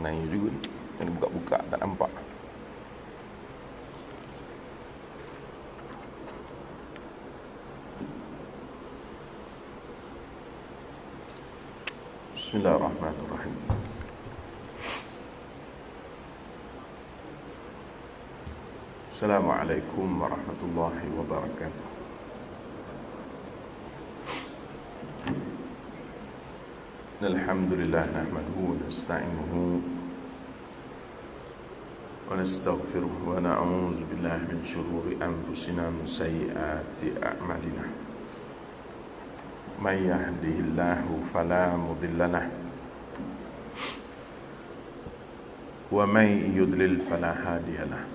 Nanya juga ni. Kena buka-buka tak nampak. Bismillahirrahmanirrahim. Assalamualaikum warahmatullahi wabarakatuh. Alhamdulillah nahmaduhu wa nasta'inuhu wa nastaghfiruh wa na'udzu billahi min syururi anfusina min sayyiati a'malina. May yahdihillahu fala mudilla lahu wa may yudlil fala hadiya lahu.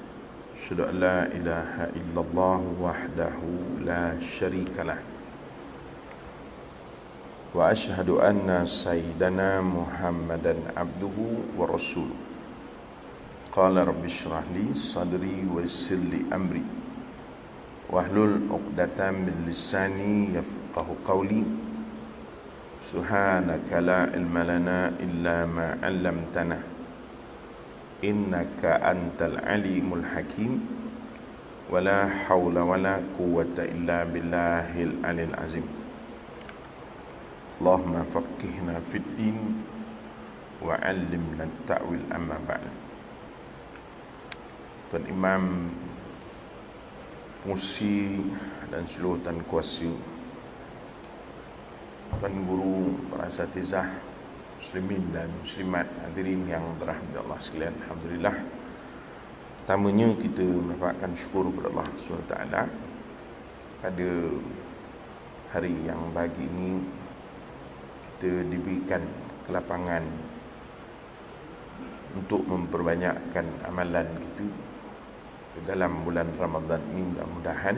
Asyhadu an la ilaha illallah wahdahu la syarika lahu wa asyhadu anna sayyidana Muhammadan abduhu wa rasuluh. Qala rabbi shrah li sadri wa yassir li amri wahlul 'uqdatam min lisani yafqahu qawli. Subhanaka la ilma lana illa ma 'allamtana innaka antal alimul hakim. Wala hawla wala quwwata illa billahil alil azim. Allahumma faqihna fid din wa 'allimna ta'wil amma ba'd. Tuan Imam, pengurusi dan seluruh tuan kuasa, tuan guru, para asatizah, muslimin dan muslimat, hadirin yang dirahmati Allah sekalian, alhamdulillah. Pertamanya kita mengucapkan syukur kepada Allah SWT pada hari yang bahagia ini kita diberikan kelapangan untuk memperbanyakkan amalan kita dalam bulan Ramadan ini. Mudah-mudahan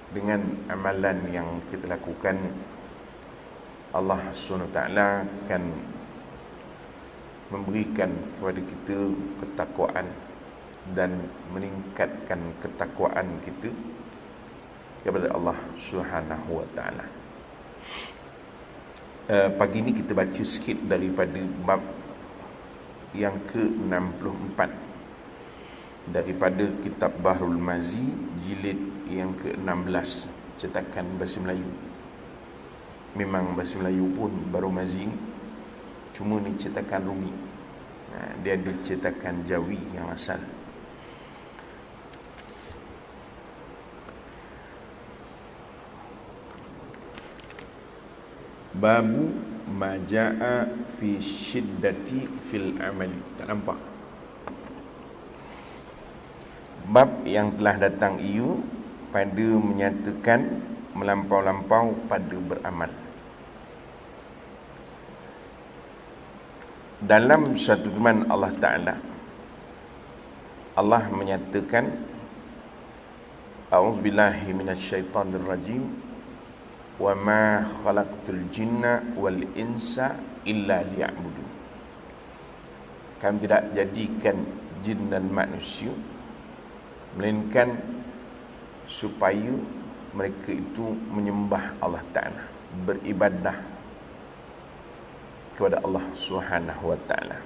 dengan amalan yang kita lakukan, Allah SWT akan memberikan kepada kita ketakwaan dan meningkatkan ketakwaan kita kepada Allah SWT. Pagi ini kita baca sikit daripada bab yang ke-64 daripada kitab Bahrul Mazi, jilid yang ke-16, cetakan bahasa Melayu. Memang bahasa Melayu pun Bahrul Mazi, cuma ni cetakan Rumi. Dia ada cetakan Jawi yang asal. Babu maja'a fi syiddati fil amali. Tak nampak? Bab yang telah datang iu pada menyatakan melampau-lampau pada beramal. Dalam satu firman Allah Ta'ala, Allah menyatakan, A'udzubillahi minasyaitanir rajim, wa ma khalaqtul jinna wal insa illa liya'budun. Kami tidak jadikan jin dan manusia melainkan supaya mereka itu menyembah Allah Ta'ala, beribadah kepada Allah Subhanahu wa Ta'ala.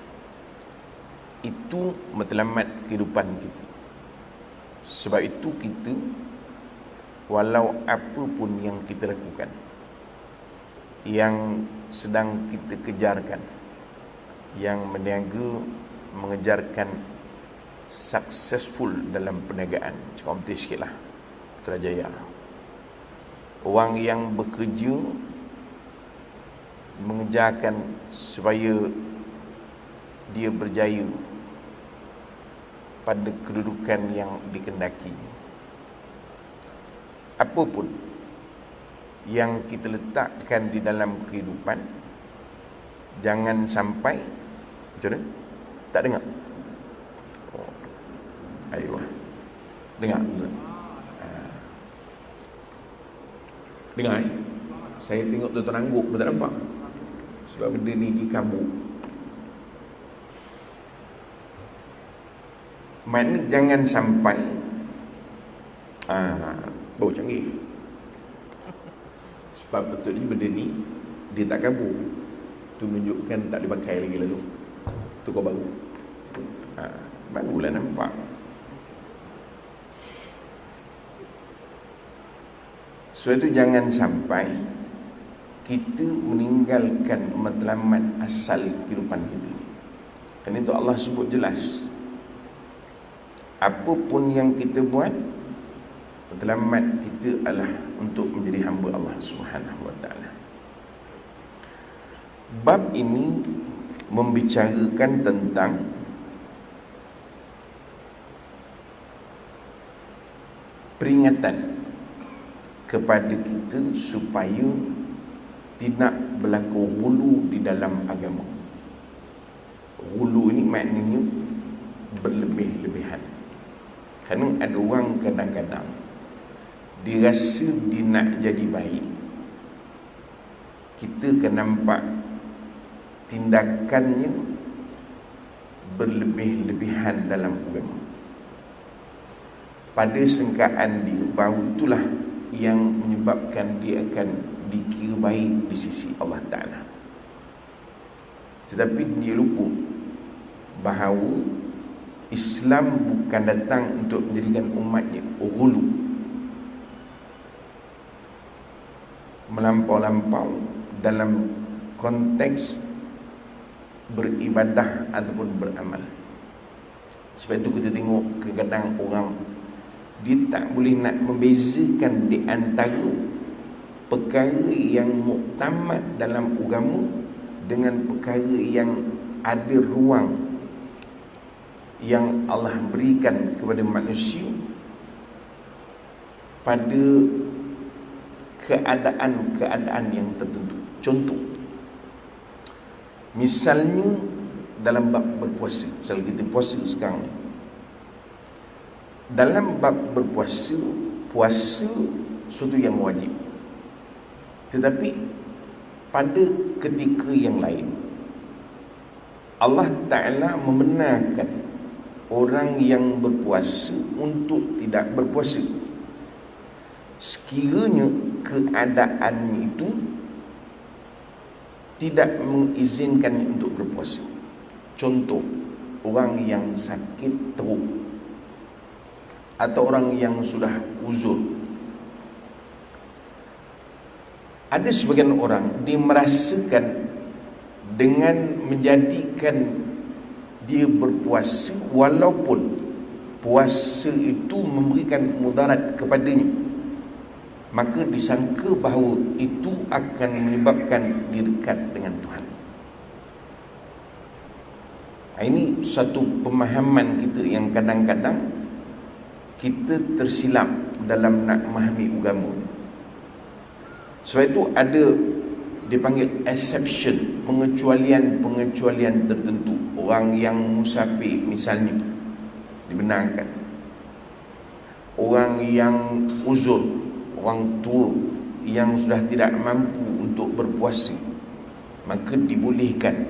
Itu matlamat kehidupan kita. Sebab itu kita, walau apa pun yang kita lakukan, yang sedang kita kejarkan, yang meniaga mengejarkan successful dalam perniagaan, cakap betul sikit lah, Putrajaya, orang yang bekerja mengejarkan supaya dia berjaya pada kedudukan yang dikendaki. Apapun yang kita letakkan di dalam kehidupan, jangan sampai macam mana? Tak dengar? Oh. Ayuh. Dengar? Dengar Saya tengok tuan-tuan angguk pun tak nampak. Sebab benda ni dikabur. Maknanya jangan sampai bau canggih. Sebab betulnya benda ni dia tak kabur. Itu menunjukkan tak dipakai lagi lalu. Tukar baru. Barulah nampak. Sebab itu jangan sampai kita meninggalkan matlamat asal kehidupan kita. Kerana itu Allah sebut jelas, apapun yang kita buat, matlamat kita adalah untuk menjadi hamba Allah Subhanahu wa taala. Bab ini membicarakan tentang peringatan kepada kita supaya tidak berlaku ghulu di dalam agama. Ghulu ini maknanya berlebih-lebihan. Kerana ada orang kadang-kadang dia rasa dia nak jadi baik, kita akan nampak tindakannya berlebih-lebihan dalam agama. Pada sengkaan dia, bahawa itulah yang menyebabkan dia akan dikira baik di sisi Allah Ta'ala. Tetapi dia lupa bahawa Islam bukan datang untuk menjadikan umatnya ghulu, melampau-lampau dalam konteks beribadah ataupun beramal. Sebab itu kita tengok kadang-kadang orang dia tak boleh nak membezakan di antara perkara yang muktamad dalam agama dengan perkara yang ada ruang yang Allah berikan kepada manusia pada keadaan-keadaan yang tertentu. Contoh, misalnya dalam bab berpuasa, misal kita puasa sekarang ni, dalam bab berpuasa, puasa suatu yang wajib. Tetapi pada ketika yang lain, Allah Ta'ala membenarkan orang yang berpuasa untuk tidak berpuasa sekiranya keadaannya itu tidak mengizinkan untuk berpuasa. Contoh, orang yang sakit teruk atau orang yang sudah uzur. Ada sebagian orang dia merasakan dengan menjadikan dia berpuasa, walaupun puasa itu memberikan mudarat kepadanya, maka disangka bahawa itu akan menyebabkan dia dekat dengan Tuhan. Ini satu pemahaman kita yang kadang-kadang kita tersilap dalam nak memahami agama. Sebab itu ada dipanggil exception, pengecualian tertentu. Orang yang musafir misalnya dibenarkan. Orang yang uzur, orang tua yang sudah tidak mampu untuk berpuasa, maka dibolehkan.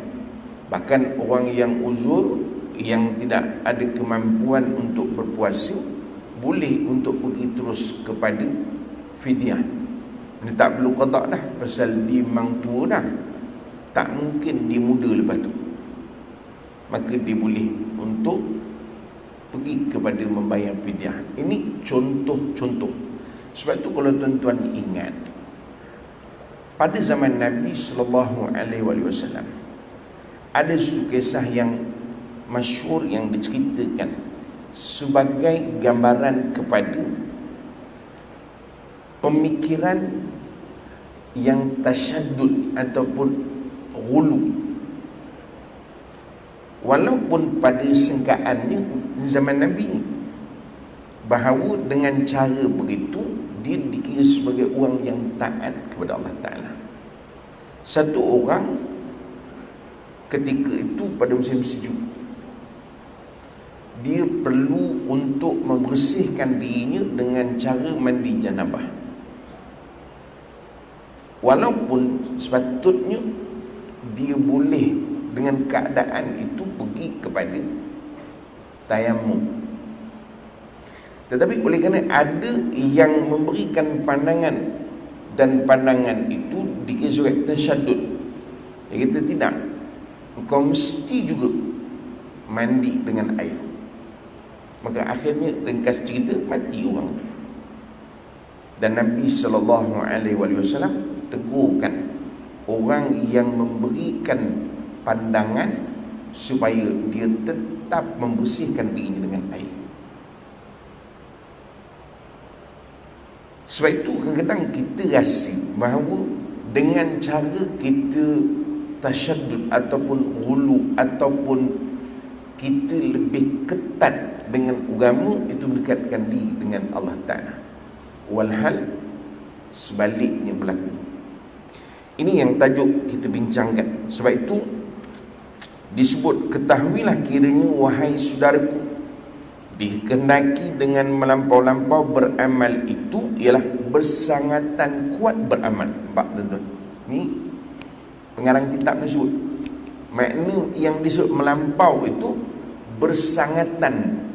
Bahkan orang yang uzur, yang tidak ada kemampuan untuk berpuasa, boleh untuk pergi terus kepada fidyah. Dia tak perlu qada dah, pasal dia memang tua dah, tak mungkin dia muda lepas tu. Maka dia boleh untuk pergi kepada membayar fidyah. Ini contoh-contoh. Sebab tu kalau tuan-tuan ingat, pada zaman Nabi SAW ada satu kisah yang masyhur yang diceritakan sebagai gambaran kepada pemikiran yang tasyaddud ataupun ghulu. Walaupun pada sengkaannya zaman Nabi ni, bahawa dengan cara begitu dia dikira sebagai orang yang taat kepada Allah Ta'ala. Satu orang ketika itu pada musim sejuk, dia perlu untuk membersihkan dirinya dengan cara mandi janabah. Walaupun sepatutnya dia boleh dengan keadaan itu pergi kepada tayamum, tetapi oleh kerana ada yang memberikan pandangan, dan pandangan itu dikira sebagai tasyaddud, dia kata tidak, engkau mesti juga mandi dengan air. Maka akhirnya ringkas cerita mati orang. Dan Nabi SAW tegurkan orang yang memberikan pandangan supaya dia tetap membersihkan dirinya dengan air. Sebab itu kadang-kadang kita rasa bahawa dengan cara kita tasyaddud ataupun ghulu ataupun kita lebih ketat dengan agama, itu mendekatkan diri dengan Allah Ta'ala. Walhal sebaliknya berlaku. Ini yang tajuk kita bincangkan. Sebab itu disebut, ketahuilah kiranya wahai saudaraku, dikehendaki dengan melampau-lampau beramal itu ialah bersangatan kuat beramal. Nampak tuan-tuan? Ni pengarang kitab ni sebut. Makna yang disebut melampau itu bersangatan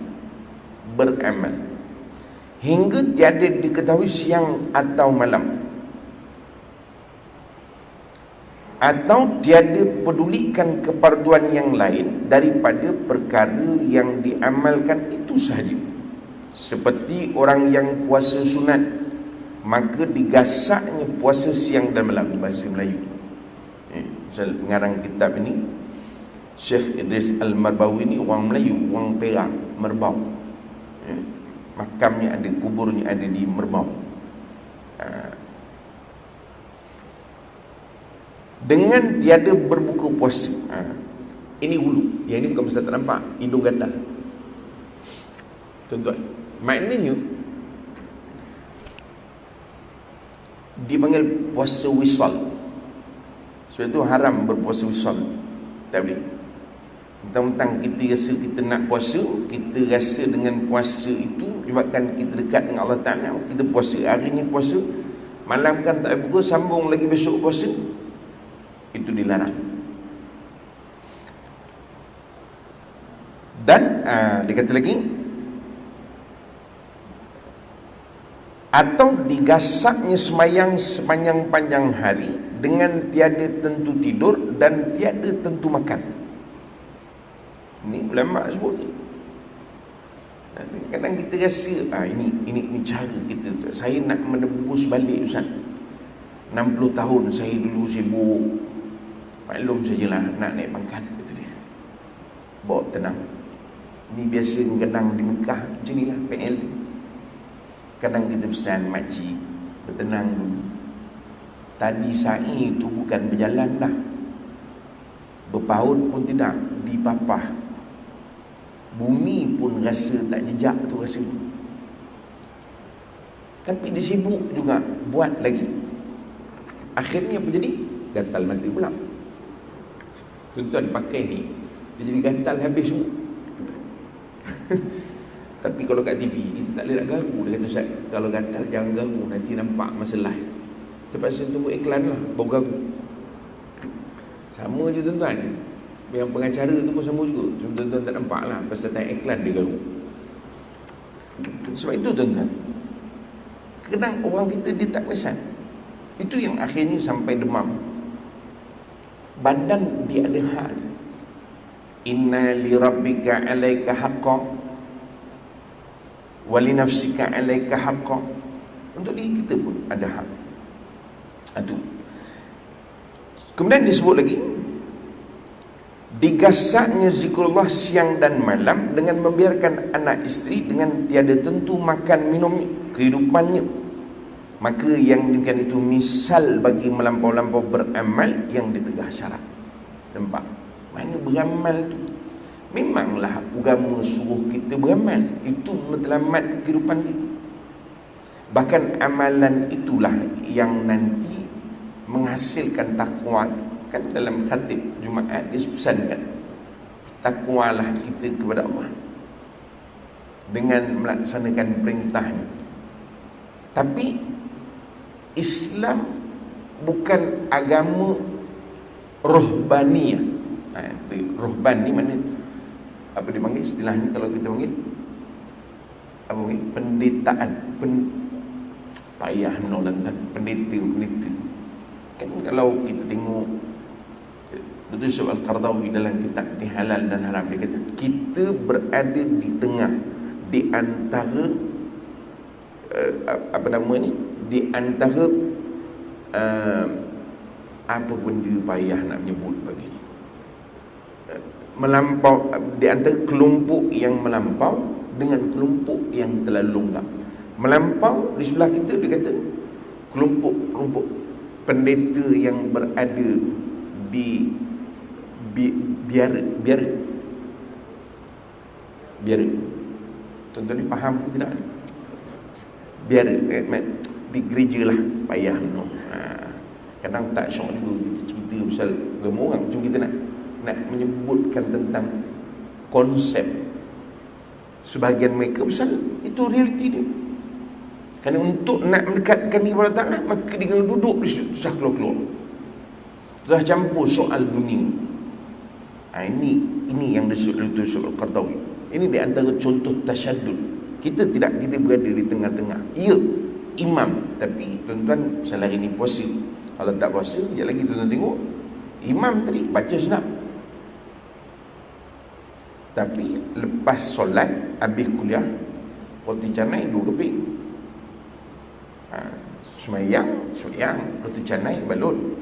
beramal hingga tiada diketahui siang atau malam, atau tiada pedulikan keparduan yang lain daripada perkara yang diamalkan itu sahaja. Seperti orang yang puasa sunat, maka digasaknya puasa siang dan malam. Bahasa Melayu. Misal pengarang kitab ini, Syekh Idris Al-Marbawi ni orang Melayu, orang Perak, Merbau. Makamnya ada, kuburnya ada di Merbau. Dengan tiada berbuka puasa. Ini hulu. Yang ini bukan pasal tak nampak, hidung gatal. Tuan-tuan, maknanya dipanggil puasa wisal. Sebab itu haram berpuasa wisal. Tak boleh. Tentang kita rasa kita nak puasa, kita rasa dengan puasa itu menyebabkan kita dekat dengan Allah Ta'ala. Kita puasa, hari ni puasa, malam kan tak buka, sambung lagi besok puasa, itu dilarang. Dan dia kata lagi, atau digasaknya semayang sepanjang-panjang hari dengan tiada tentu tidur dan tiada tentu makan. Ini ulama sebut ni. Kadang kita rasa ini cara kita. Saya nak menebus balik Ustaz. 60 tahun saya dulu sibuk, maklum sajalah nak naik pangkat, kata dia. Bawa tenang. Ni biasa kadang di Mekah macam ni lah, PL. Kadang kita pesan makcik bertenang dulu. Tadi sa'i tu bukan berjalan dah, berpaut pun tidak, dipapah. Bumi pun rasa tak jejak tu rasa. Tapi dia sibuk juga buat lagi. Akhirnya apa jadi? Gatal mati pula. Tuan-tuan pakai ni, dia jadi gatal habis semua. Tapi kalau kat TV, kita tak boleh nak garu. Dia kata, Ustaz, kalau gatal jangan garu, nanti nampak masa live. Terpaksa tunggu iklan lah, baru garu. Sama je tuan-tuan. Yang pengacara tu pun sama juga. Cuma tuan-tuan tak nampak lah, pasal tak iklan dia garu. Sebab itu tuan-tuan, kadang orang kita dia tak perasan. Itu yang akhirnya sampai demam. Badan dia ada hak. Inna li rabbika alaika haqqan wa li nafsika alaika haqqan. Untuk diri kita pun ada hak. Itu. Kemudian disebut lagi, digasaknya zikrullah siang dan malam dengan membiarkan anak isteri dengan tiada tentu makan minumnya, kehidupannya. Maka yang demikian itu misal bagi melampau-lampau beramal yang ditegah syarat. Nampak? Mana beramal tu? Memanglah agama suruh kita beramal. Itu matlamat kehidupan kita. Bahkan amalan itulah yang nanti menghasilkan takwa. Kan dalam khatib Jumaat dispesankan, takwalah kita kepada Allah dengan melaksanakan perintahnya. Tapi Islam bukan agama rohbaniyah. Rohban ni mana? Apa dia panggil istilahnya kalau kita panggil? Apa panggil? Pendetaan. Payah nolak kan? Pendeta. Kan kalau kita tengok Dr. Yusuf Al-Qaradawi dalam kitab ni Halal dan Haram, dia kata kita berada di tengah, di antara di antara apa benda payah nak menyebut bagi ni, melampau, di antara kelompok yang melampau dengan kelompok yang terlalu longgar. Melampau di sebelah kita, dia kata kelompok pendeta yang berada di biara. Tuan-tuan ni faham ke tidak? Biara di gereja lah, payah no. Kadang tak syok juga kita cerita pasal agama orang, cuma kita nak menyebutkan tentang konsep sebahagian mereka pasal itu realiti dia. Kerana untuk nak mendekatkan kepada Ta'ala, maka dia kena duduk di situ, susah keluar-keluar, susah campur soal dunia. Ini yang disebut Yusuf Al-Qaradawi. Ini di antara contoh tasyadud. Kita berada di tengah-tengah. Ya, imam, tapi tuan-tuan misalnya hari ni puasa, kalau tak puasa, sekejap lagi tuan-tuan tengok imam tadi baca sunat, tapi lepas solat, habis kuliah, roti canai 2 keping. Semayang roti canai balon.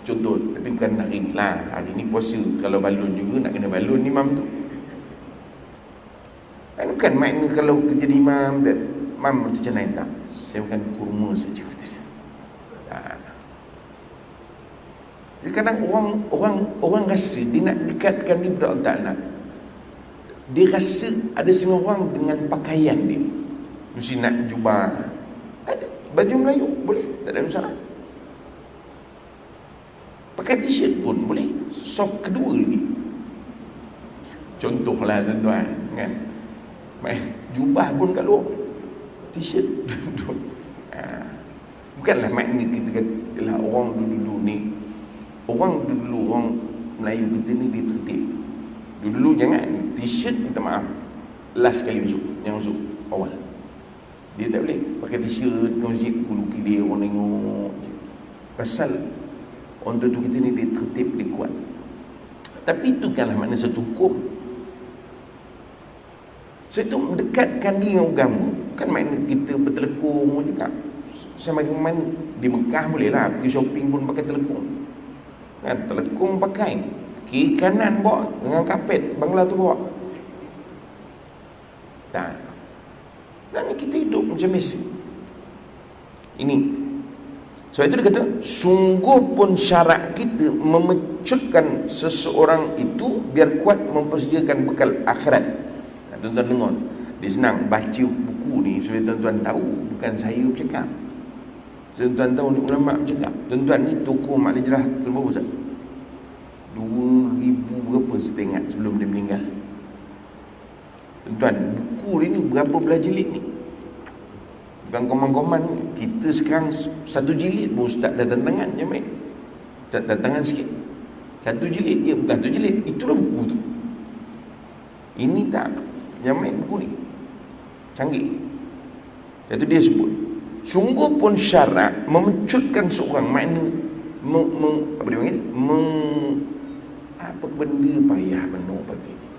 Contoh, tapi bukan hari ni lah. Hari ni puasa, kalau balon juga nak kena balon imam tu. Kan bukan makna kalau kerja di imam, imam roti canai tak. Saya makan kurma saja. Jadi kadang orang rasa dia nak dekatkan ni kepada Allah Ta'ala. Dia rasa ada setengah orang dengan pakaian dia, mesti nak jubah. Tak ada. Baju Melayu boleh, tak ada masalah. Pakai t-shirt pun boleh. Soft kedua lagi. Contohlah tuan-tuan, kan, jubah pun kat luar, t-shirt. Bukanlah makna kita katalah orang dulu ni, orang Melayu kita ni dia tertib. Dulu jangan t-shirt, minta maaf, last kali masuk, yang masuk awal. Dia tak boleh pakai t-shirt ke masjid, kuluki dia orang tengok je. Pasal orang tu kita ni dia tertib, dia kuat. Tapi itu kanlah makna satu hukum. So itu mendekatkan diri dengan agama. Kan makna kita bertelekung juga. Sama mana di Mekah boleh lah pergi shopping pun pakai telekung, kan, telekung pakai, kiri kanan bawa dengan kapet bangla tu bawa. Tak. Dan kita hidup macam biasa. Ini sebab itu dia kata, sungguh pun syarat kita memecutkan seseorang itu biar kuat mempersediakan bekal akhirat. Tuan-tuan dengar, dia senang baca buku ni supaya tuan-tuan tahu, bukan saya bercakap. Tuan-tuan tahu ni ulama bercakap. Tuan-tuan ni tokoh Mak Hijrah tahun berapa Ustaz? 2000 berapa saya ingat sebelum dia meninggal. Tuan-tuan, buku dia ni berapa belah jilid ni? Bukan koman-koman. Kita sekarang 1 jilid pun Ustaz dah tantangan je, mate. Tak tantangan sikit. 1 jilid dia, bukan 1 jilid. Itulah buku tu. Ini tak nyamai buku ni. Canggih. Satu dia sebut, sungguh pun syarat memecutkan seorang, makna apa dia panggil? Apa benda payah menuk bagi ni.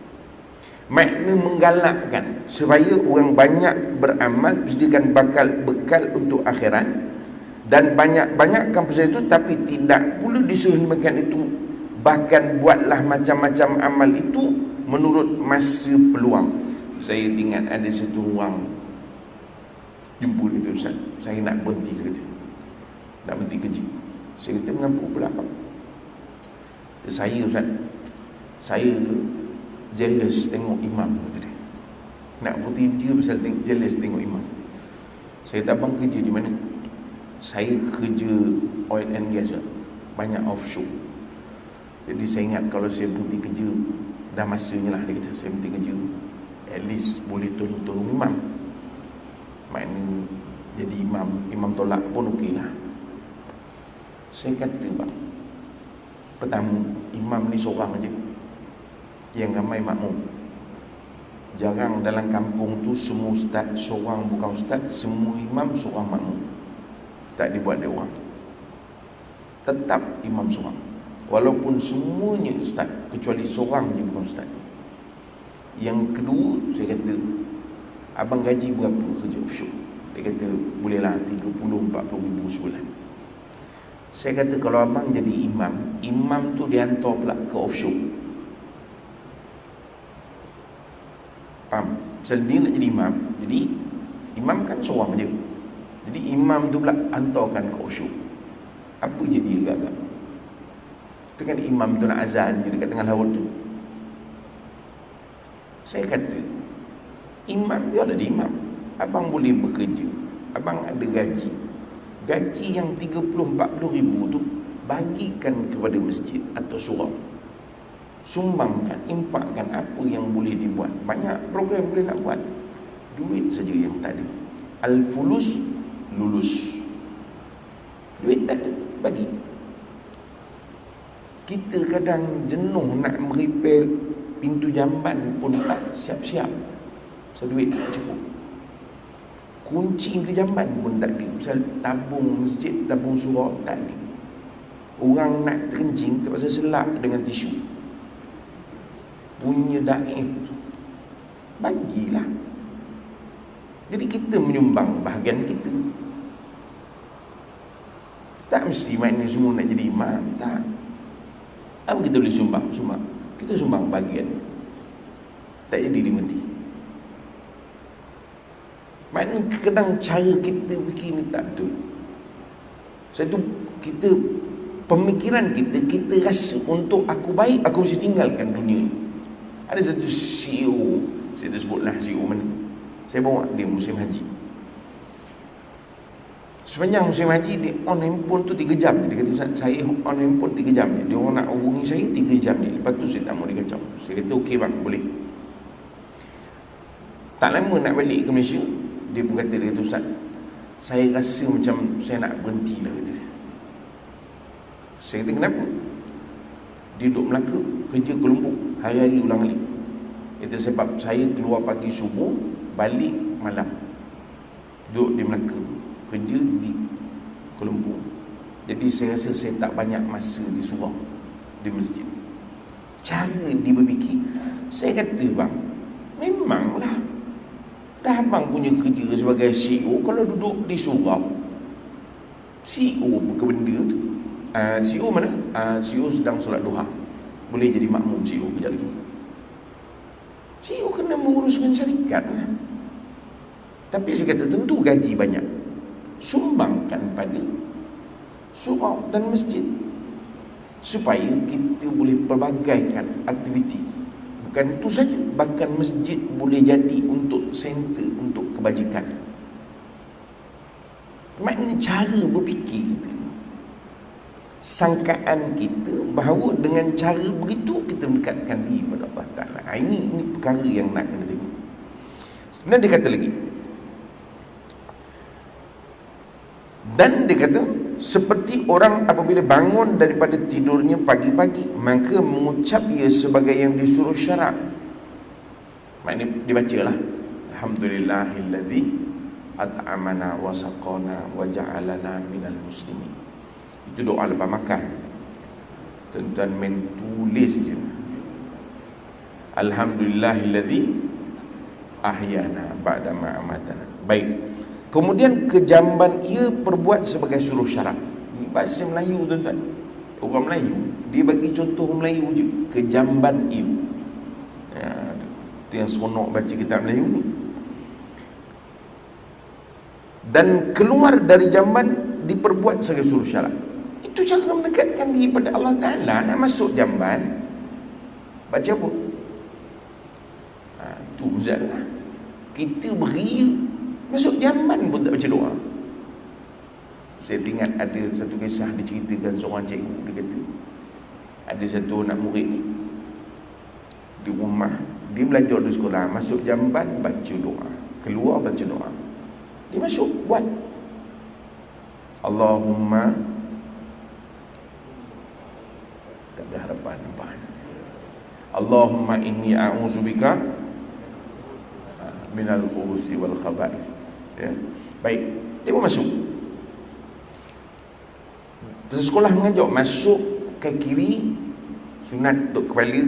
Makna menggalakkan supaya orang banyak beramal, persediakan bekal untuk akhirat, dan banyak-banyakkan persen itu, tapi tidak pula disuruh demikian itu. Bahkan buatlah macam-macam amal itu menurut masa peluang. Saya ingat ada satu orang jumpa dia tu, Ustaz, saya nak berhenti kerja, nak berhenti kerja. Saya kata, mengapa pula Pak? Kata, saya Ustaz, saya jealous tengok imam, kata dia. Nak berhenti kerja pasal jealous tengok imam. Saya kata, abang kerja di mana? Saya kerja oil and gas, Ustaz, banyak offshore. Jadi saya ingat kalau saya berhenti kerja, dah masanya lah, dia kata, saya berhenti kerja, at least boleh tolong imam. Maknanya jadi imam tolak pun okey lah. Saya kata, Pak, pertama, imam ni seorang aja yang ramai makmum. Jarang dalam kampung tu semua ustaz seorang, bukan ustaz, semua imam seorang makmum. Tak dibuat dia orang. Tetap imam seorang. Walaupun semuanya ustaz, kecuali seorang je bukan ustaz. Yang kedua, saya kata, abang gaji berapa kerja offshore? Dia kata, bolehlah 30-40 ribu sebulan. Saya kata, kalau abang jadi imam, imam tu dihantar pula ke offshore. Faham? Misalnya dia nak jadi imam, jadi imam kan seorang je. Jadi imam tu pula hantarkan ke offshore. Apa je dia agak-agak? Itu kan imam tu nak azan je dekat tengah laut tu. Saya kata, imam dia ada imam. Abang boleh bekerja, abang ada gaji. Gaji yang 30-40 ribu tu bagikan kepada masjid atau surau. Sumbangkan, impakkan apa yang boleh dibuat. Banyak program boleh nak buat. Duit saja yang tak ada. Al-fulus lulus. Duit tak ada, bagi. Kita kadang jenuh nak merepair pintu jamban pun tak siap-siap. So duit tak cukup. Kunci pintu jamban pun tak ada. Misal tabung masjid, tabung surau tak ada. Orang nak terkencing terpaksa selak dengan tisu. Punya daif tu, bagilah. Jadi kita menyumbang bahagian kita. Tak mesti maknanya semua nak jadi imam, tak. Apa kita boleh sumbang? Kita sumbang bahagian. Tak jadi dimenti. Maknanya kadang cara kita fikir ni tak betul. Satu, kita pemikiran kita rasa untuk aku baik, aku mesti tinggalkan dunia ni. Ada satu CEO, saya tak sebutlah CEO mana, saya bawa dia musim haji. Sepanjang musim haji, dia on handphone tu 3 jam. Dia kata, saya on handphone 3 jam. Dia orang nak hubungi saya 3 jam ni. Lepas tu saya tak mau dia kacau. Saya kata, okey bang, boleh. Tak lama nak balik ke Malaysia, dia pun kata, dia kata, Ustaz, saya rasa macam saya nak berhenti lah, kata dia. Saya kata, kenapa? Dia duduk Melaka, kerja ke Lombok, hari-hari ulang alik. Itu sebab saya keluar pagi subuh, balik malam. Duduk di Melaka, kerja di Kuala Lumpur. Jadi saya rasa saya tak banyak masa di surau, di masjid. Cara dia berfikir, saya kata bang, memanglah dah abang punya kerja sebagai CEO, kalau duduk di surau, CEO apa benda tu? CEO mana? CEO sedang solat duha. Boleh jadi makmum CEO kejap lagi. CEO kena menguruskan syarikat lah. Tapi saya kata tentu gaji banyak. Sumbangkan pada surau dan masjid supaya kita boleh pelbagaikan aktiviti. Bukan itu saja, bahkan masjid boleh jadi untuk center untuk kebajikan. Maknanya cara berfikir kita, sangkaan kita bahawa dengan cara begitu kita mendekatkan diri pada Allah Ta'ala. Ini perkara yang nak kena tengok. Dan dia kata lagi, dan dia kata, seperti orang apabila bangun daripada tidurnya pagi-pagi, maka mengucap ia sebagai yang disuruh syarak. Maknanya dibacalah, alhamdulillahilladzi at'amana wa saqana wa ja'alana minal muslimin. Itu doa lepas makan. Tuan-tuan main tulis je, alhamdulillahilladzi ahyana ba'da ma amatana. Baik. Kemudian kejamban ia perbuat sebagai suruh syarak. Ini bahasa Melayu tuan-tuan. Orang Melayu, dia bagi contoh Melayu je. Kejamban ia. Itu yang seronok baca kitab Melayu ni. Dan keluar dari jamban diperbuat sebagai suruh syarak. Itu cara mendekatkan diri pada Allah Ta'ala. Nak masuk jamban, baca apa? Itu Zat. Kita beria, masuk jamban pun tak baca doa. Saya ingat ada satu kisah diceritakan seorang cikgu. Dia kata, ada satu anak murid ni di rumah, dia belajar di sekolah, masuk jamban baca doa, keluar baca doa. Dia masuk buat Allahumma, tak ada harapan nampak. Allahumma inni a'udzubika minal khubuthi wal khaba'is. Ya. Baik, dia pun masuk. Sekolah mengajar masuk kaki kiri sunat untuk kepala,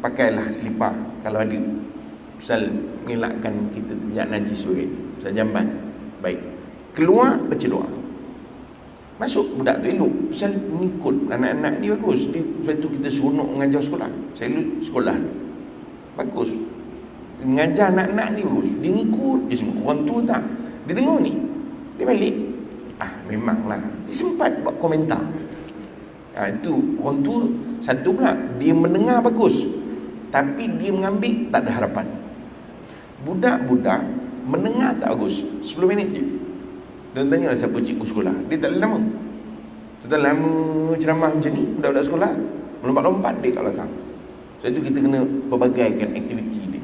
pakailah selipar kalau ada. Pasal mengelakkan kita terjadi najis sebagainya. Pasal jamban. Baik. Keluar baca doa. Masuk budak tu elok. Pasal mengikut anak-anak ni bagus. Sebab tu kita seronok mengajar sekolah. Saya sekolah ni bagus. Mengajar anak-anak ni bagus. Dia ngikut. Dia semua orang tu tak. Dia dengar ni. Dia balik. Memanglah. Dia sempat buat komentar. Itu orang tu satu pula. Dia mendengar bagus. Tapi dia mengambil tak ada harapan. Budak-budak mendengar tak bagus 10 minit je. Dan tanyalah siapa cikgu sekolah. Dia tak boleh lama. Sudah lama ceramah macam ni, budak-budak sekolah melompat-lompat dia kat belakang. Sebab itu kita kena perbagaikan aktiviti dia.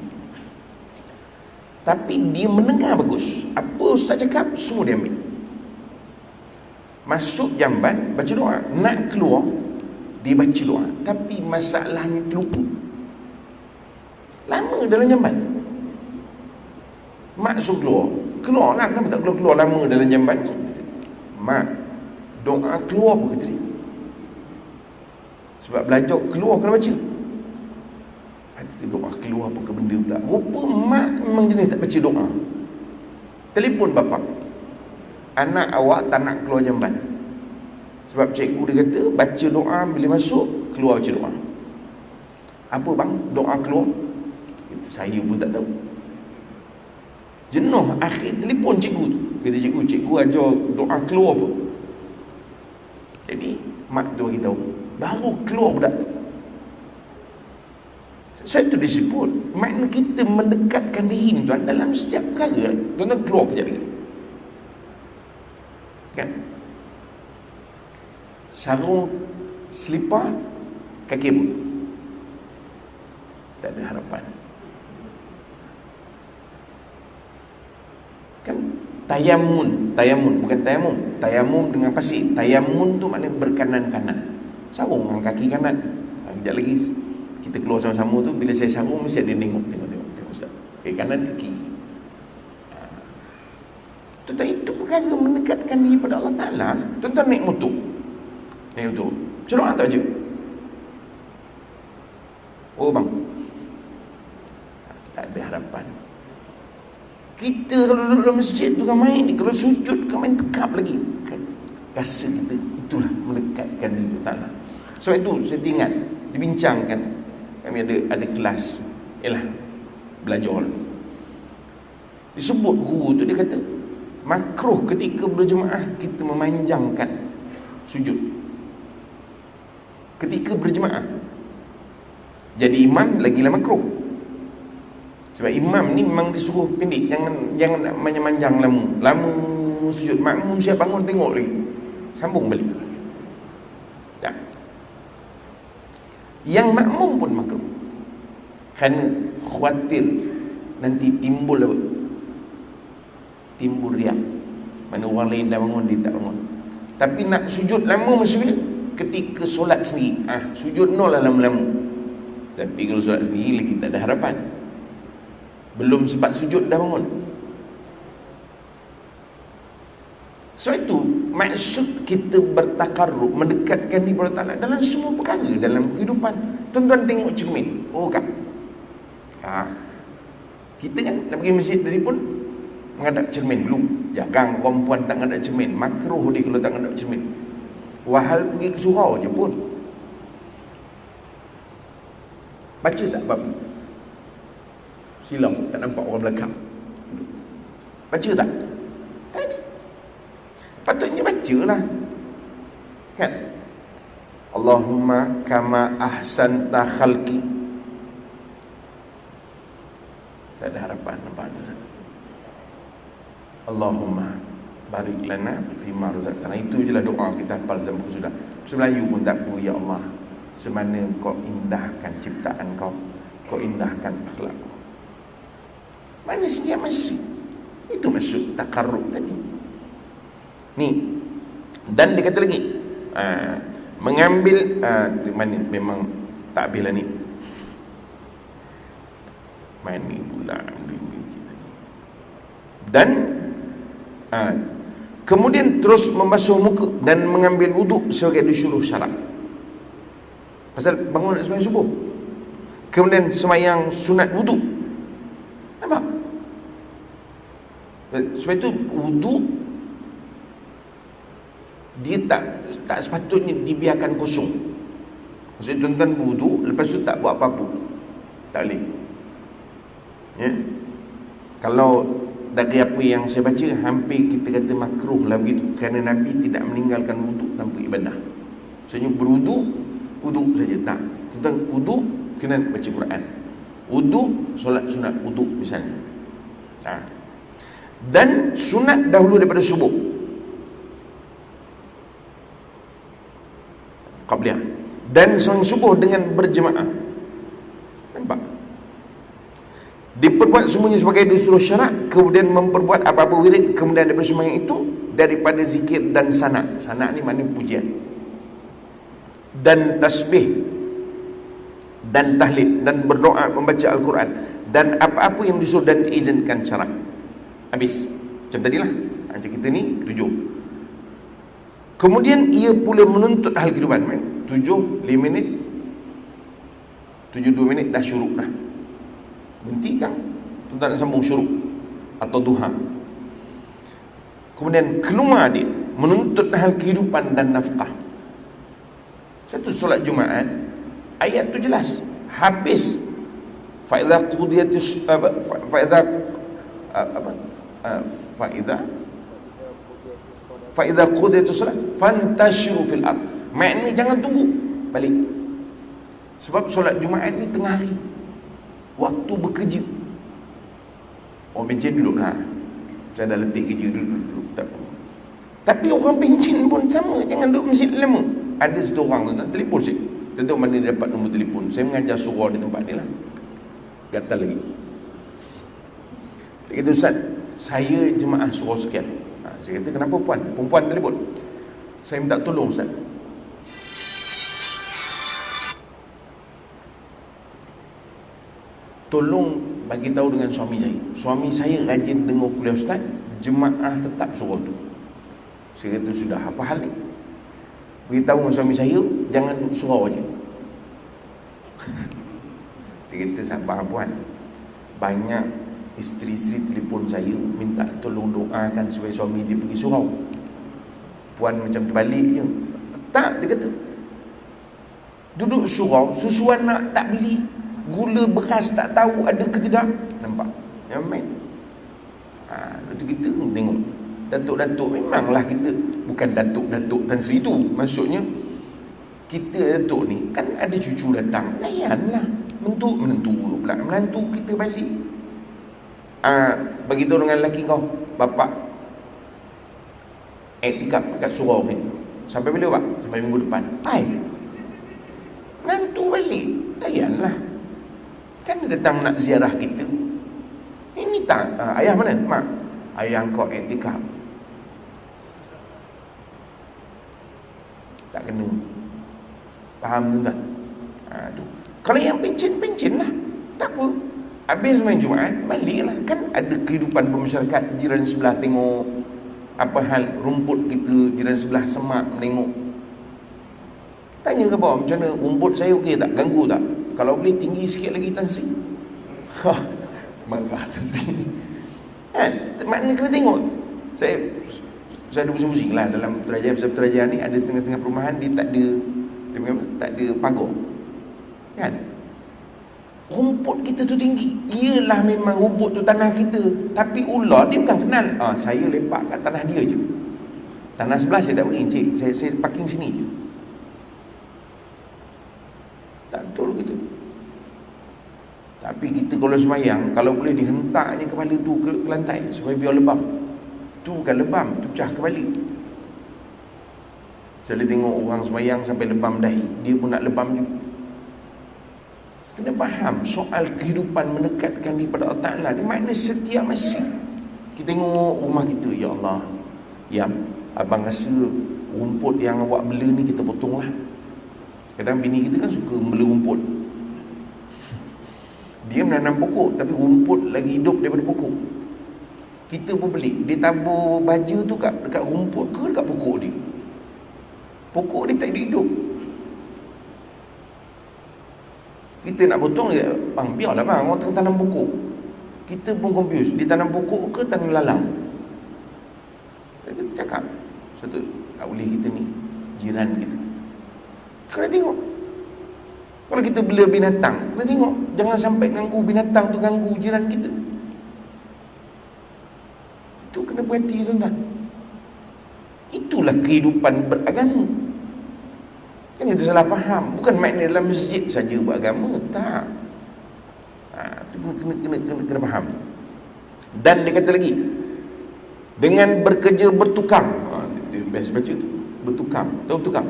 Tapi dia mendengar bagus. Apa ustaz cakap, semua dia ambil. Masuk jamban, baca doa. Nak keluar, dia baca doa. Tapi masalahnya terlupa. Lama dalam jamban. Mak suruh keluar lah. Kenapa tak keluar lama dalam jamban ni? Mak, doa keluar apa kata dia? Sebab belajar keluar kena baca. Kata doa keluar apa ke benda pula. Rupa mak memang jenis tak baca doa. Telefon bapa, anak awak tak nak keluar jamban. Sebab cikgu dia kata baca doa bila masuk, keluar baca doa. Apa bang? Doa keluar? Saya pun tak tahu. Jenuh, akhir telefon cikgu tu. Kata cikgu ajar doa keluar apa? Jadi mak tu bagi tahu, baru keluar budak. Saya tu disebut makna kita mendekatkan diri ni tuan dalam setiap perkara. Tuan keluar kejap lagi. Kan? Sarung selipar kaki pun tak ada harapan. Kan tayamun bukan tayamum dengan pasir. Tayamun tu maknanya berkanan kanan, sarung dengan kaki kanan. Sekejap lagi kita keluar sama-sama tu, bila saya sarung mesti ada tengok ustaz, kaki kanan ke kiri. Tuan-tuan, itu perkara mendekatkan diri pada Allah Ta'ala. Tuan-tuan naik motor ceroak tak je? Oh bang, tak ada harapan. Kita kalau duduk dalam masjid tu kan main ni, kalau sujud kan main tekap lagi kan? Rasa kita itulah mendekatkan diri Ta'ala. Sebab itu saya ingat dibincangkan, kami ada kelas belajar. Disebut guru tu, dia kata makruh ketika berjemaah kita memanjangkan sujud ketika berjemaah. Jadi imam lagilah makruh. Sebab imam ni memang disuruh pendek, jangan nak manjang-manjang lama sujud. Makmum siap bangun tengok lagi, sambung balik. Tak. Yang makmum pun makruh, kerana khawatir nanti timbul apa? Timbul riak. Mana orang lain dah bangun, dia tak bangun. Tapi nak sujud lama masa bila? Ketika solat sendiri. Sujud nol lah lama-lama. Tapi kalau solat sendiri lagi tak ada harapan. Belum sempat sujud dah bangun. Sebab itu maksud kita bertakarrub, mendekatkan diri kepada Allah dalam semua perkara dalam kehidupan. Tuan-tuan tengok cermin. Oh kan, kita kan nak pergi masjid tadi pun menghadap cermin dulu. Jangan perempuan tak menghadap cermin, makruh dia kalau tak menghadap cermin. Wahal pergi ke surau je pun. Baca tak bab silau, tak nampak orang belakang? Baca tak? Tak ada. Patutnya bacalah, kan? Allahumma kama ahsanta khalqi. Tak ada harapan, nampak ada. Allahumma barik lana fima razaqtana. Itu je lah doa kita hafal zaman sudah. Melayu pun tak apa. Ya Allah, semana kau indahkan ciptaan kau, kau indahkan akhlak kau. Mana setiap masa. Itu maksud takarrub tadi. Ni. Dan dia kata lagi, mengambil mana memang tak bila ni. Mani pula. Dan kemudian terus membasuh muka dan mengambil wuduk sebagai disuruh syarat. Pasal bangun nak sembahyang subuh, kemudian sembahyang sunat wudu. Nampak? Sebab itu wudu dia tak sepatutnya dibiarkan kosong. Maksudnya tuan-tuan berwudu, lepas tu tak buat apa-apa, tak boleh. Ya? Kalau dari apa yang saya baca, hampir kita kata makruh lah begitu, kerana Nabi tidak meninggalkan wudu tanpa ibadah. Maksudnya berwudu, wudu saja tak. Tuan-tuan wudu kena baca Quran, wudu solat sunat wudu misalnya. Dan sunat dahulu daripada subuh, qabliyah, dan solat subuh dengan berjemaah. Nampak? Diperbuat semuanya sebagai disuruh syarak, kemudian memperbuat apa-apa wirid kemudian daripada sembahyang itu, daripada zikir dan sana'. Sana' ni maknanya pujian, dan tasbih, dan tahlil, dan berdoa, membaca Al-Quran, dan apa-apa yang disuruh dan diizinkan syarak. Habis. Macam tadilah. Macam kita ni 7. Kemudian ia pula menuntut hal kehidupan. 7, 5 minit, 7, 2 minit dah syuruk dah. Berhenti kan? Tuan-tuan nak sambung syuruk atau duha. Kemudian keluar dia menuntut hal kehidupan dan nafkah. Satu solat Jumaat, ayat tu jelas. Habis fa'idha qudiyatis fa'idha qudiyatis solat fantashiru fil ard. Maknanya jangan tunggu balik. Sebab solat Jumaat ni tengah hari, waktu bekerja. Orang pencen duduk, saya dah letih kerja, duduk tak apa. Tapi orang pencen pun sama, jangan duduk masjid lama. Ada satu orang nak telefon saya, tak tahu mana dia dapat nombor telefon. Saya mengajar surau di tempat dia lah, gatal lagi. Dia kata, Ustaz, saya jemaah surau sekian. Saya kata, kenapa puan? Perempuan telefon, saya minta tolong Ustaz, tolong bagi tahu dengan suami saya. Suami saya rajin dengar kuliah Ustaz, jemaah tetap surau tu. Saya kata, sudah, apa hal ni? Beritahu dengan suami saya, jangan duduk surau aja. Saya kata, sabar puan, banyak isteri-isteri telefon saya minta tolong doakan supaya suami dia pergi surau. Puan macam terbalik je. Tak, dia kata, duduk surau, susuan nak tak beli, gula beras tak tahu ada ke tidak. Nampak? Yang main. Lepas tu kita tengok datuk-datuk, memanglah kita bukan datuk-datuk Tan Sri tu. Maksudnya kita datuk ni kan ada cucu datang, layanlah. Menantu kita balik. Bagi tahu dengan lelaki kau, bapak iktikaf kat surau ni. Sampai bila pak? Sampai minggu depan. Menantu balik, layanlah. Kan dia datang nak ziarah kita. Ini tak, ayah mana? Mak, ayah kau iktikaf. Tak kena. Faham tuan? Tu. Kalau yang pencen lah, tak apa. Habis main Jumaat, baliklah. Kan ada kehidupan bermasyarakat. Jiran sebelah tengok apa hal rumput kita, jiran sebelah semak menengok. Tanya ke bawah, macam mana rumput saya okey tak? Ganggu tak? Kalau boleh tinggi sikit lagi Tan Sri. Marah Tan Sri. Kan? Maknanya kena tengok. Saya ada pusing-pusing lah dalam Putrajaya ni. Ada setengah-setengah perumahan dia tak ada pagar. Kan? Rumput kita tu tinggi. Iyalah memang rumput tu tanah kita, tapi ular dia bukan kenal. Saya lepak kat tanah dia je. Tanah sebelah saya tak beri, encik, saya parking sini je. Tak betul gitu. Tapi kita kalau semayang, kalau boleh dihentaknya kepala tu ke lantai supaya biar lebam. Tu bukan lebam, tu pecah kebalik. Saya tengok orang semayang sampai lebam dahi, dia pun nak lebam juga. Kena faham soal kehidupan mendekatkan diri pada Allah Ta'ala. Dia makna setiap masa kita tengok rumah kita, ya Allah, ya abang rasa rumput yang awak bela ni kita potong lah. Kadang bini kita kan suka bela rumput. Dia menanam pokok, tapi rumput lagi hidup daripada pokok. Kita pun beli, dia tabur baja tu dekat rumput ke dekat pokok dia. Pokok dia tak hidup. Kita nak potong dia, bang, biarlah bang, orang tengah tanam pokok. Kita pun confuse, dia tanam pokok ke tanam lalang? Kita cakap, satu, tak boleh kita ni jiran kita. Kena tengok. Kalau kita bela binatang, kena tengok, jangan sampai ganggu binatang tu, ganggu jiran kita. Itu kena berhati, tuan-tuan. Itulah kehidupan beragama. Jangan kita salah faham. Bukan makna dalam masjid saja beragama. Tak. Itu kena faham. Dan dia kata lagi, dengan bekerja bertukang. Dia best baca tu, bertukang. Tahu bertukang?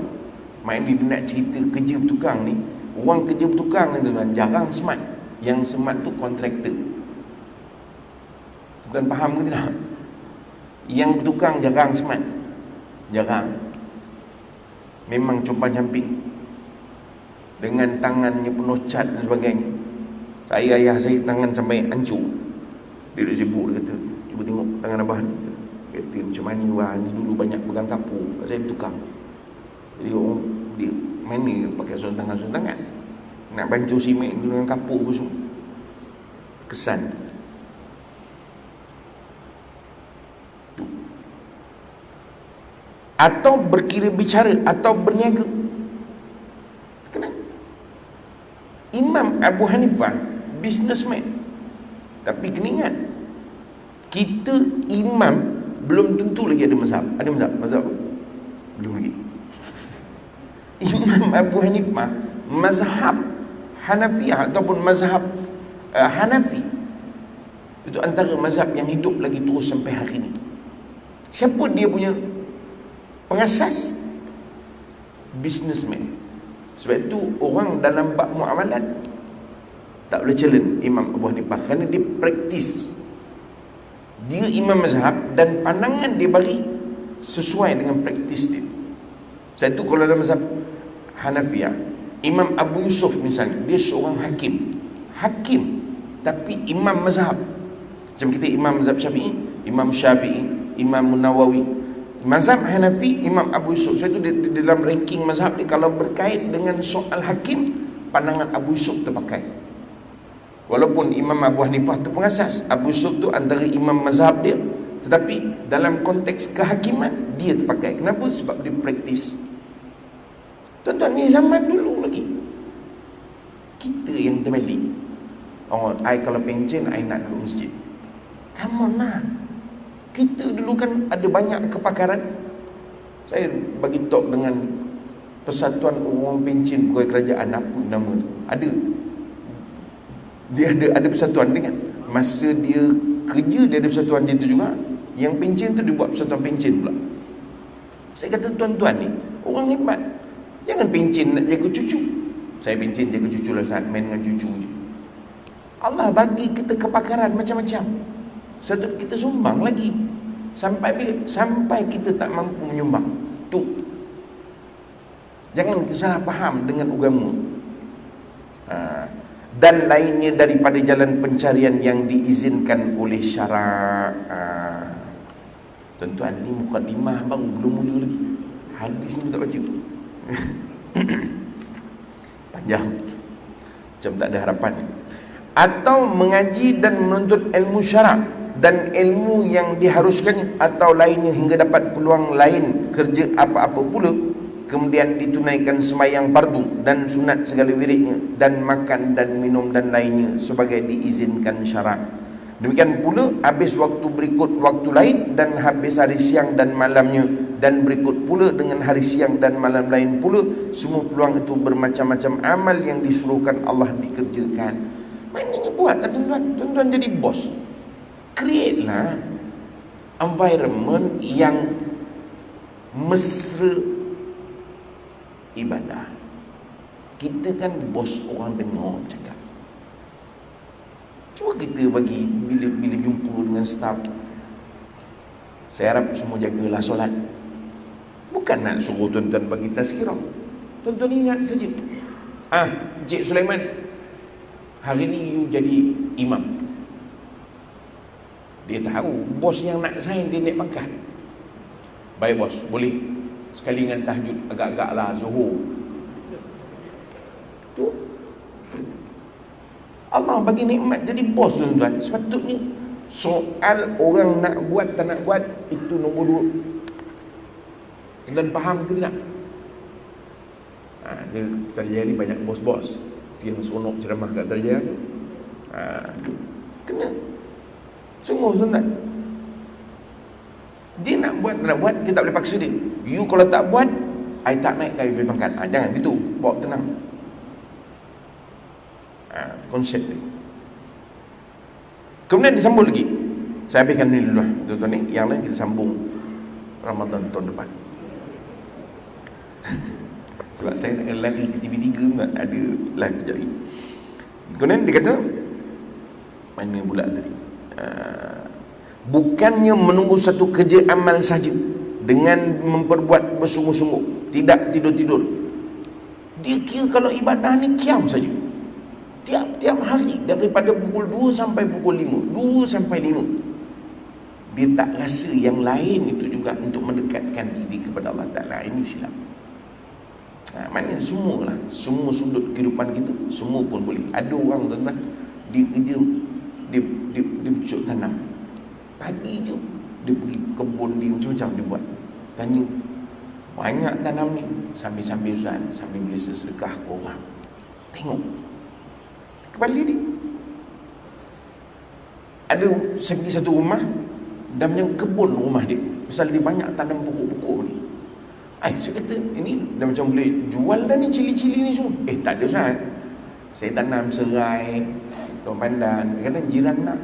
Makna dia nak cerita kerja bertukang ni. Orang kerja bertukang ni tuan, jarang smart. Yang smart tu kontraktor. Tuan faham ke tidak? Yang bertukang jarang smart. Jarang. Memang compang camping, dengan tangannya penuh cat dan sebagainya. Ayah saya tangan sampai hancur. Dia duduk sibuk, dia kata, cuba tengok tangan abah ni. Kata macam mana abah ni dulu banyak pegang kapur. Saya bertukang. Jadi orang dia mana pakai sorang tangan. Nak bancuh simen dengan kapur pun semua. Kesan. Atau berkira bicara atau berniaga. Kenapa? Imam Abu Hanifah businessman. Tapi kena ingat, kita imam belum tentu lagi ada mazhab. Ada mazhab apa? Belum lagi. Imam Abu Hanifah mazhab Hanafiyah ataupun mazhab Hanafi, itu antara mazhab yang hidup lagi terus sampai hari ini. Siapa dia punya pengasas? Businessman. Sebab itu orang dalam bab muamalat tak boleh challenge Imam Abu Hanifah, kerana dia praktis. Dia imam mazhab dan pandangan dia bagi sesuai dengan praktis dia. Sebab itu kalau dalam mazhab Hanafiyah, Imam Abu Yusuf misalnya, dia seorang hakim tapi imam mazhab. Macam kita imam mazhab Syafi'i, Imam Nawawi. Mazhab Hanafi, Imam Abu Yusuf. So itu di dalam ranking mazhab dia, kalau berkait dengan soal hakim, pandangan Abu Yusuf terpakai. Walaupun Imam Abu Hanifah tu pengasas, Abu Yusuf tu antara imam mazhab dia, tetapi dalam konteks kehakiman dia terpakai. Kenapa? Sebab dia praktis. Tuan-tuan, ni zaman dulu lagi. Kita yang terbalik. Oh, I kalau pencen, I nak duduk masjid. Come on lah. Kita dulu kan ada banyak kepakaran. Saya bagi talk dengan Persatuan Orang Pencen Pegawai Kerajaan, apa nama tu? Dia ada persatuan dia kan. Masa dia kerja, dia ada persatuan dia tu juga. Yang pencen tu dia buat persatuan pencen pula. Saya kata, tuan-tuan ni orang hebat. Jangan pencen nak jaga cucu. Saya pencen jaga cucu lah, saat main dengan cucu je. Allah bagi kita kepakaran macam-macam. Satu kita sumbang lagi. Sampai bila? Sampai kita tak mampu menyumbang. Tu. Jangan salah faham dengan agama. Dan lainnya daripada jalan pencarian yang diizinkan oleh syarak. Tuan-tuan, ni mukadimah bang, belum mula lagi. Hadis ni tak baca. Panjang. Macam tak ada harapan. Atau mengaji dan menuntut ilmu syarak dan ilmu yang diharuskan, atau lainnya hingga dapat peluang lain kerja apa-apa pula, kemudian ditunaikan sembahyang fardu dan sunat segala wiridnya, dan makan dan minum dan lainnya sebagai diizinkan syarak. Demikian pula habis waktu berikut waktu lain, dan habis hari siang dan malamnya, dan berikut pula dengan hari siang dan malam lain pula. Semua peluang itu bermacam-macam amal yang disuruhkan Allah dikerjakan. Maknanya buatlah tuan-tuan jadi bos. Create lah environment yang mesra ibadah. Kita kan bos, orang dengar cakap. Cuba kita bagi bila jumpa dengan staff, saya harap semua jagalah solat. Bukan nak suruh tuan-tuan bagi tazkirah. Tuan-tuan ingat saja. Encik Sulaiman, hari ni you jadi imam. Dia tahu bos yang nak sign dia naik pangkat. Baik bos, boleh sekali dengan tahajud agak-agak lah, zuhur. Tu Allah bagi nikmat jadi bos tuan-tuan. Sepatutnya soal orang nak buat tak nak buat itu nombor 2. Tuan faham ke tidak? Dia terjadi banyak bos-bos yang seronok ceramah kat terjadi. Kena sungguh tuan-tuan. Dia nak buat tak nak buat, kita tak boleh paksa dia. You kalau tak buat, I tak naik kau boleh pangkat. Jangan gitu, bawa tenang. Konsep ni. Kemudian disambung lagi. Saya habiskan ni dulu lah tuan-tuan ni. Yang lain kita sambung Ramadan tahun depan. Sebab saya nak lari ke TV3 tak ada live kejap lagi. Kemudian dia kata, mana pula tadi, bukannya menunggu satu kerja amal saja dengan memperbuat bersungguh-sungguh, tidak tidur-tidur. Dia kira kalau ibadah ni qiyam saja, tiap-tiap hari daripada pukul 2 sampai pukul 5, 2 sampai 5. Dia tak rasa yang lain itu juga untuk mendekatkan diri kepada Allah Ta'ala. Ini silap. Maknanya semualah, semua sudut kehidupan kita, semua pun boleh. Ada orang tuan-tuan, dia kerja, dia bercocok tanam. Pagi je dia pergi kebun dia, macam-macam dia buat. Tanya, banyak tanam ni, sambil-sambil Ustaz, sambil boleh sedekah ke orang. Tengok kepala dia. Ada, saya pergi satu rumah, dan macam kebun rumah dia, pasal dia banyak tanam pokok-pokok ni. Saya kata, ini dah macam boleh jual dah ni cili-cili ni semua. Tak ada Ustaz, saya tanam serai, daun pandan, kadang-kadang jiran nak,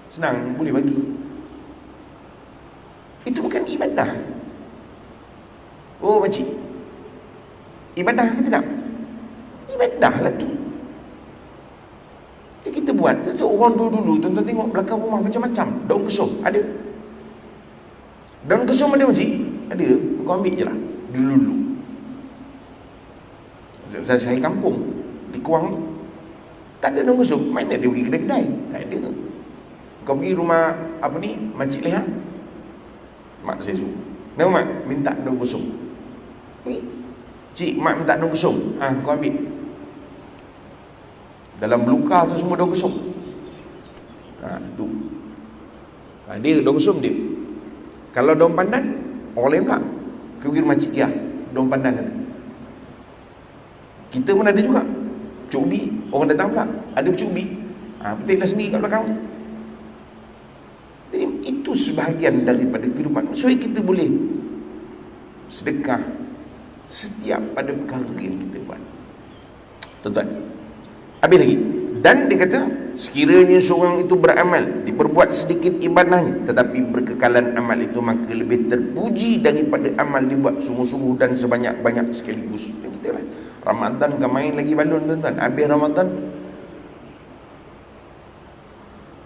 senang boleh bagi. Itu bukan ibadah. Oh makcik, ibadah ke tidak? Ibadah lah tu. Kita buat tu orang dulu tuan-tuan tengok belakang rumah macam-macam. Daun kesum ada. Daun kesum ada makcik? Ada. Kau ambil je lah dulu-dulu. Saya kampung di Kuang tak ada daun kesum. Mana dia pergi kedai-kedai? Tak ada. Kau pergi rumah apa ni, Makcik Leha, mak saya suruh, nama mak minta daun kesum. Cik, mak minta daun kesum. Kau ambil. Dalam belukar tu semua daun kesum. Tu. Dia daun kesum dia. Kalau daun pandan, orang lain tak. Kau pergi rumah Cik Leha, daun pandan ada. Kita pun ada juga. Cuk ubi, orang datang pula, ada cuk ubi. Petiklah sendiri kat belakang. Jadi itu sebahagian daripada kehidupan. Supaya kita boleh sedekah setiap pada perkara yang kita buat. Tuan-tuan, habis lagi. Dan dia kata, sekiranya seorang itu beramal, diperbuat sedikit ibadahnya, tetapi berkekalan amal itu, maka lebih terpuji daripada amal dibuat sungguh-sungguh dan sebanyak-banyak sekaligus. Kita lah, Ramadan kan main lagi balon tuan-tuan. Habis Ramadan,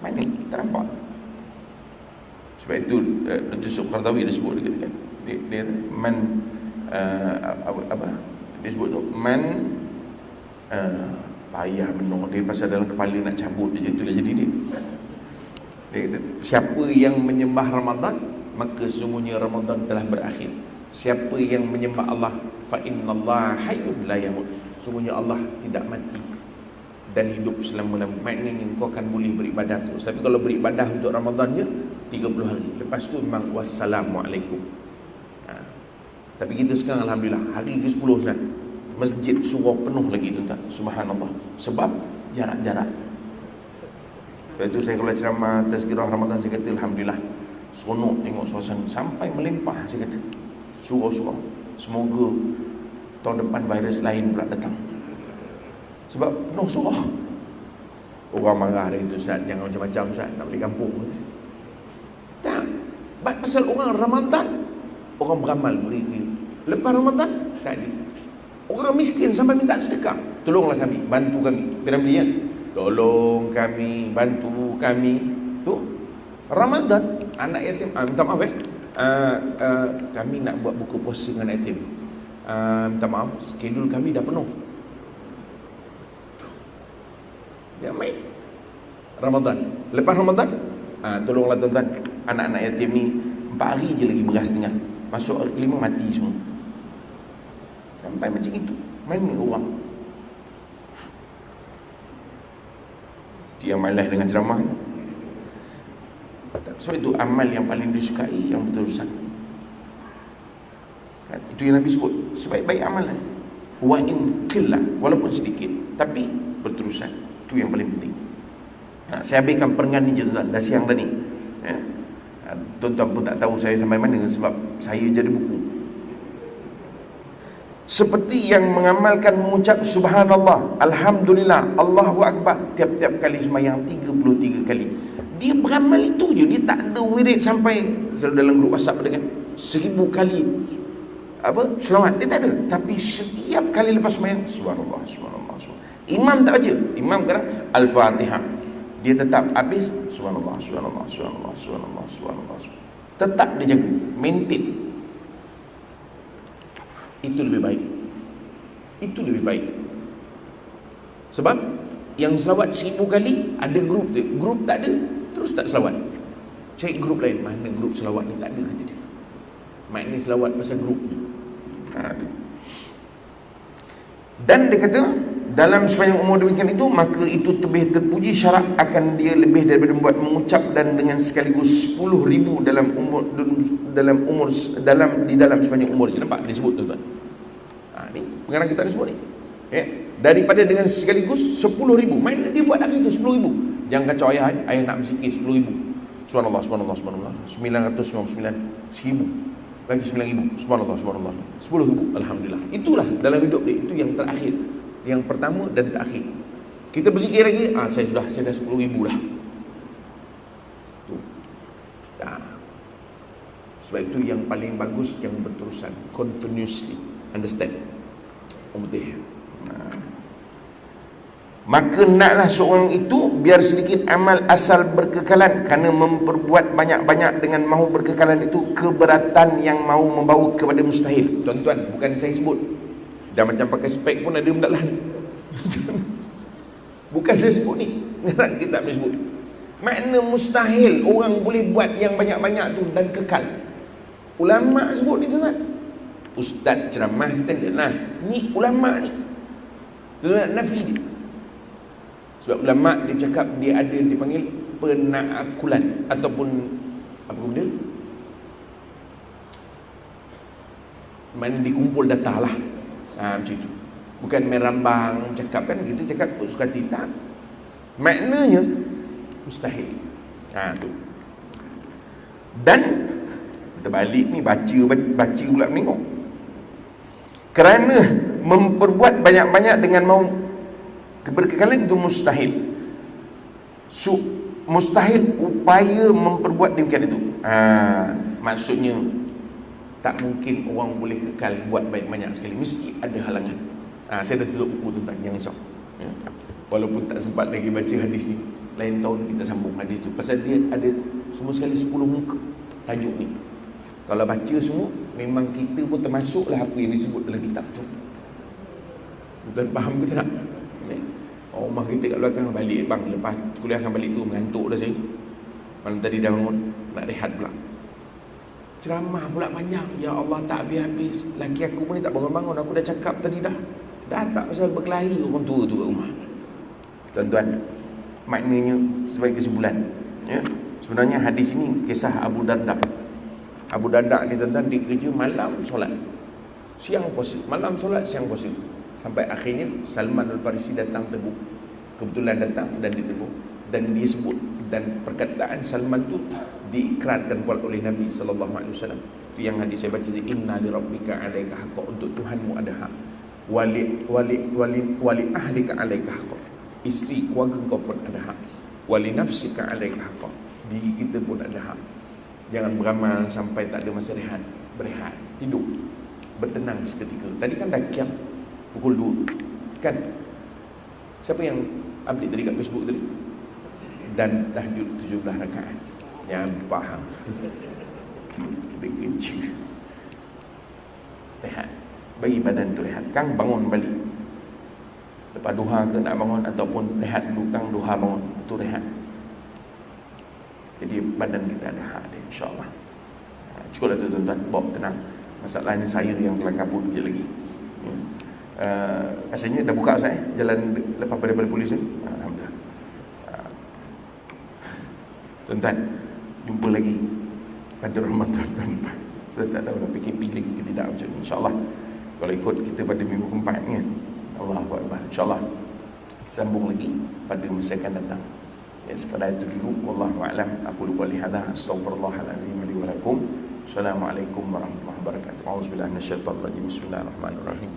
mana kita nampak. Sebab itu Datuk Yusuf Qaradawi dia sebut, dia katakan, dia man dia sebut tu, man payah benar dia, pasal dalam kepala nak cabut dia, itulah jadi dia kata, siapa yang menyembah Ramadan, maka sungguhnya Ramadan telah berakhir. Siapa yang menyembah Allah, fa innallaha hayyun la yamut, sungguhnya Allah tidak mati dan hidup selama-lamanya. Maknanya kau akan boleh beribadah terus. Tapi kalau beribadah untuk Ramadannya 30 hari, lepas tu memang wassalamualaikum. Tapi kita sekarang alhamdulillah hari ke-10 Ustaz, masjid surau penuh lagi tuan-tuan. Subhanallah. Sebab jarak-jarak. Lepas tu saya kalau ceramah tazkirah Ramadan, saya kata alhamdulillah, seronok tengok suasana sampai melimpah. Saya kata surau-surau. Semoga tahun depan virus lain pula datang. Sebab penuh surau. Orang marah dari itu Ustaz, jangan macam-macam Ustaz, nak balik kampung. Tak. Pasal orang Ramadan, orang beramal mereka. Lepas Ramadan, tak ada. Orang miskin sampai minta sedekah. Tolonglah kami, bantu kami. Piramli kan? Tolong kami, bantu kami. Tu Ramadan, anak yatim, minta maaf kami nak buat buku puasa dengan anak yatim. Minta maaf, skedul kami dah penuh. Ya, baik. Ramadan. Lepas Ramadan, tolonglah tuan-tuan, anak-anak yatim ni 4 hari je lagi beras tinggal. Masuk hari ke-5 mati semua. Sampai macam itu. Mana orang? Dia malas dengan ceramah. Sebab itu amal yang paling disukai yang berterusan. Itu yang Nabi sebut sebaik-baik amalan. Wa in qillah, walaupun sedikit tapi berterusan. Itu yang paling penting. Saya habiskan perengan ni je tuan, dah siang tadi. Tuan-tuan pun tak tahu saya sampai mana sebab saya jadi buku. Seperti yang mengamalkan mengucap subhanallah, alhamdulillah, Allahu akbar tiap-tiap kali sembahyang 33 kali. Dia beramal itu je, dia tak ada wirid sampai dalam grup WhatsApp dengan 1000 kali selawat, dia tak ada. Tapi setiap kali lepas sembahyang subhanallah, subhanallah, subhanallah. Imam tak baca, imam kena al-Fatihah, dia tetap habis subhanallah, subhanallah, subhanallah, subhanallah, subhanallah. Tetap dia jaga, maintain. Itu lebih baik. Itu lebih baik. Sebab yang selawat 1000 kali ada grup tu. Grup tak ada, terus tak selawat. Cari grup lain. Mana grup selawat ni tak ada kata dia. Maknanya selawat pasal grup ni. Dan dia kata dalam sepanjang umur demikian itu, maka itu lebih terpuji syarat akan dia lebih daripada membuat mengucap dan dengan sekaligus 10,000 di dalam sepanjang umur. Nampak disebut tuan-tuan. Ni pengarang kita disebut ni. Daripada dengan sekaligus 10,000. Mana dia buat hari tu 10,000. Jangan kacau ayah nak berzikir 10,000. Subhanallah, subhanallah, subhanallah. 999, 1000. Lagi 9,000. Subhanallah, subhanallah. 10,000. Alhamdulillah. Itulah dalam hidup dia, itu yang terakhir. Yang pertama dan terakhir. Kita berzikir lagi, saya dah 10,000 dah. Tu. Sebab itu yang paling bagus yang berterusan, continuously. Understand? Maka naklah seorang itu biar sedikit amal asal berkekalan, kerana memperbuat banyak-banyak dengan mahu berkekalan itu keberatan yang mahu membawa kepada mustahil. Tuan-tuan, bukan saya sebut. Dah macam pakai spek pun ada benda lah ni. Bukan saya sebut ni, ngarang kitab ni sebut. Makna mustahil orang boleh buat yang banyak-banyak tu dan kekal. Ulama sebut ni tuan-tuan. Ustaz ceramah standard lah. Ni ulama ni. Tuan-tuan nafi dia. Sebab ulama dia cakap dia ada dipanggil penaakulan ataupun apa benda? Mana dikumpul data lah. Macam itu. Bukan merambang cakap kan, kita cakap suka tidak. Maknanya mustahil. Tu. Dan kita balik ni baca pula menengok. Kerana memperbuat banyak-banyak dengan mau keberkekalan itu mustahil. Mustahil upaya memperbuat demikian itu. Maksudnya tak mungkin orang boleh kekal buat banyak sekali, mesti ada halangan. Saya dah tutup buku tuan-tuan, jangan risau. Walaupun tak sempat lagi baca hadis ni, lain tahun kita sambung hadis tu. Pasal dia ada semua sekali 10 muka tajuk ni. Kalau baca semua, memang kita pun termasuklah apa yang disebut dalam kitab tu. Tuan faham ke tak? Rumah kita kat belakang, balik bang, lepas kuliah akan balik tu, mengantuk dah saya. Malam tadi dah bangun, nak rehat pula. Ceramah pula panjang. Ya Allah, tak habis-habis. Laki aku pun ni tak bangun-bangun. Aku dah cakap tadi dah. Dah tak pasal berkelahi orang tua tu kat rumah. Tuan-tuan, maknanya sebagai kesimpulan, sebenarnya hadis ini kisah Abu Darda. Abu Darda ni tuan-tuan, dia kerja malam solat, siang puasa, malam solat, siang puasa. Sampai akhirnya Salman Al-Farisi datang teguh. Kebetulan datang dan diteguh. Dan dia sebut, dan perkataan Salman tu diikrarkan oleh Nabi SAW. Itu yang hadis saya baca, inna li rabbika alaika haqqa, untuk Tuhanmu ada hak. Wali ahlika alaika haqqa, isteri keluarga kau pun ada hak. Wali nafsika alaika haqqa, diri kita pun ada hak. Jangan beramal sampai tak ada masa rehat. Berehat, tidur, bertenang seketika. Tadi kan dah kiam pukul 2 kan? Siapa yang update tadi kat Facebook tadi? Dan tahajud 17 rakaat. Yang faham. Lebih kecil. Rehat, bagi badan tu rehat. Kang bangun balik, lepas duha ke nak bangun, ataupun rehat dulu, Kang duha bangun, itu rehat. Jadi badan kita ada hak dia, insyaAllah. Cukuplah tu tuan-tuan, bawa tenang. Masalahnya saya yang kelang kabut je lagi. Rasanya dah buka Ustaz jalan lepas pada polis ni. Alhamdulillah. Tuan-tuan, jumpa lagi pada Ramadan tahun depan. Sebab tak tahu nak PKP lagi ke tidak macam ni. InsyaAllah kalau ikut kita pada minggu keempat ni kan. Allahu Akbar. InsyaAllah kita sambung lagi pada masa akan datang. Ya, sekadar itu dulu. Wallahu a'lam. Aku lupa lihada. Astaghfirullahaladzim li wa lakum. Assalamualaikum warahmatullahi wabarakatuh. A'udzubillahi minasyaitonir rajim. Bismillahirrahmanirrahim.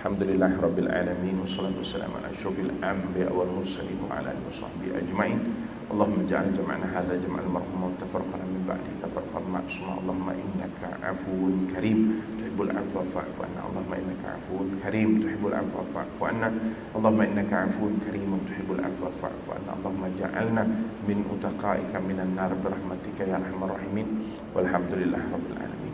Alhamdulillahi rabbil alamin. Wassalatu wassalamu ala asyrofil anbiya wal mursalin wa ala alihi washabbihi ajma'in. Allahumma ja'al jam'ana hadza jam'an marhuma wa tafarraqana min ba'di tafarraqan ma'suma. Allahumma innaka 'afuwun karim tuhibbul 'afwa fa'fu anna. Allahumma innaka 'afuwun karim tuhibbul 'afwa fa'fu anna. Allahumma innaka 'afuwun karim tuhibbul 'afwa fa'fu anna. Allahumma ja'alna min utaqaika minan nar bi rahmatika ya arhamar rahimin. Walhamdulillahirabbil alamin.